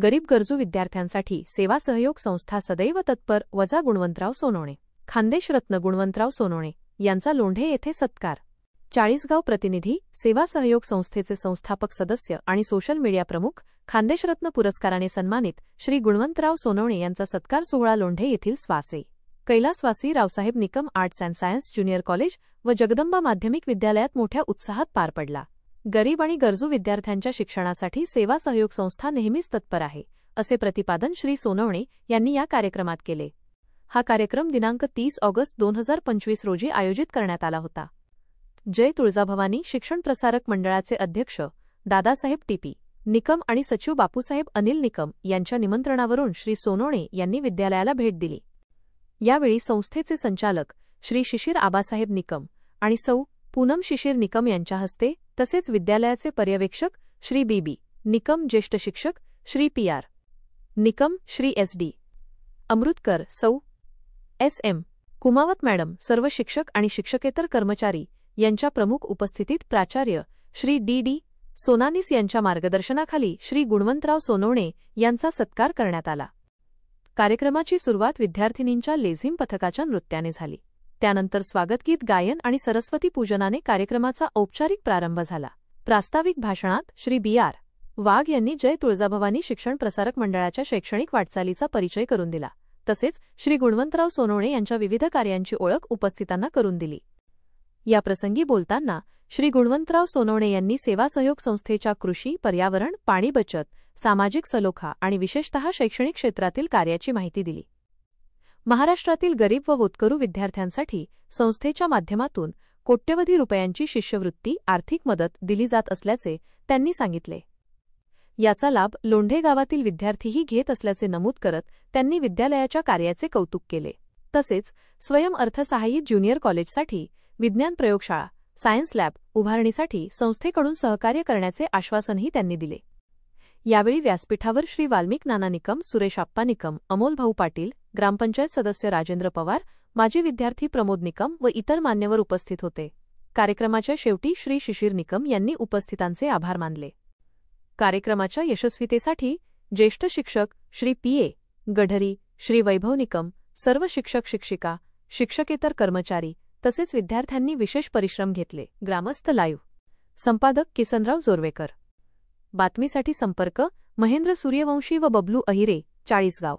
गरीब गरजू विद्यार्थ्यांसाठी सेवा सहयोग संस्था सदैव तत्पर वजा गुणवंतराव सोनवणे. खानदेशरत्न गुणवंतराव सोनवणे यांचा लोंढे येथे सत्कार. चाळीसगाव प्रतिनिधी सेवा सहयोग संस्थेचे संस्थापक सदस्य आणि सोशल मीडिया प्रमुख खानदेशरत्न पुरस्काराने सन्मानित श्री गुणवंतराव सोनवणे यांचा सत्कार सोहळा लोंढे येथील स्वासे कैलासवासी Raosaheb Nikam arts and science junior college व जगदंबा माध्यमिक विद्यालयात मोठ्या उत्साहात पार पडला. गरीब आणि गरजू विद्यार्थ्यांच्या शिक्षणासाठी सेवा सहयोग संस्था नेहमीच तत्पर आहे, असे प्रतिपादन श्री सोनवणे यांनी या कार्यक्रमात केले. हा कार्यक्रम दिनांक 30 ऑगस्ट 2025 रोजी आयोजित करण्यात आला होता. जय तुळजाभवानी शिक्षण प्रसारक मंडळाचे अध्यक्ष दादासाहेब टीपी निकम आणि सचिव बापूसाहेब अनिल निकम यांच्या निमंत्रणावरून श्री सोनवणे यांनी विद्यालयाला भेट दिली. यावेळी संस्थेचे संचालक श्री शिशिर आबासाहेब निकम आणि सौ पूनम शिशिर निकम यांच्या हस्ते तसेच विद्यालयाचे पर्यवेक्षक श्री बीबी निकम, ज्येष्ठ शिक्षक श्री पी.आर. निकम, श्री एस.डी. अमृतकर, सौ एस.एम. कुमावत मॅडम, सर्व शिक्षक आणि शिक्षकेतर कर्मचारी यांच्या प्रमुख उपस्थितीत प्राचार्य श्री डी.डी. सोनानीस यांच्या मार्गदर्शनाखाली श्री गुणवंतराव सोनवणे यांचा सत्कार करण्यात आला. कार्यक्रमाची सुरुवात विद्यार्थिनींच्या लेझिम पथकाच्या नृत्याने झाली. त्यानंतर स्वागतगीत गायन आणि सरस्वती पूजनाने कार्यक्रमाचा औपचारिक प्रारंभ झाला. प्रास्ताविक भाषणात श्री बी.आर. वाघ यांनी जय तुळजाभवानी शिक्षण प्रसारक मंडळाच्या शैक्षणिक वाटचालीचा परिचय करून दिला. तसेच श्री गुणवंतराव सोनवणे यांच्या विविध कार्यांची ओळख उपस्थितांना करून दिली. याप्रसंगी बोलताना श्री गुणवंतराव सोनवणे यांनी सेवा सहयोग संस्थेच्या कृषी, पर्यावरण, पाणी बचत, सामाजिक सलोखा आणि विशेषतः शैक्षणिक क्षेत्रातील कार्याची माहिती दिली. महाराष्ट्रातील गरीब व होतकरू विद्यार्थ्यांसाठी संस्थेच्या माध्यमातून कोट्यवधी रुपयांची शिष्यवृत्ती, आर्थिक मदत दिली जात असल्याचे त्यांनी सांगितले. याचा लाभ लोंढे गावातील विद्यार्थीही घेत असल्याचे नमूद करत त्यांनी विद्यालयाच्या कार्याचे कौतुक केले. तसेच स्वयं अर्थसहाय्यित ज्युनियर कॉलेजसाठी विज्ञान प्रयोगशाळा, सायन्स लॅब उभारणीसाठी संस्थेकडून सहकार्य करण्याचे आश्वासनही त्यांनी दिले. यावेळी व्यासपीठावर श्री वाल्मिक नाना निकम, सुरेश आप्पा निकम, अमोल भाऊ पाटील, ग्रामपंचायत सदस्य राजेंद्र पवार, माजी विद्यार्थी प्रमोद निकम व इतर मान्यवर उपस्थित होते. कार्यक्रमाच्या शेवटी श्री शिशिर निकम यांनी उपस्थितांचे आभार मानले. कार्यक्रमाच्या यशस्वीतेसाठी ज्येष्ठ शिक्षक श्री पी.ए. गढरी, श्री वैभव निकम, सर्व शिक्षक शिक्षिका, शिक्षकेतर कर्मचारी तसेच विद्यार्थ्यांनी विशेष परिश्रम घेतले. ग्रामस्थ लाईव्ह संपादक किसनराव जोरवेकर. बातमीसाठी संपर्क महेंद्र सूर्यवंशी व बबलू अहिरे, चाळीसगाव.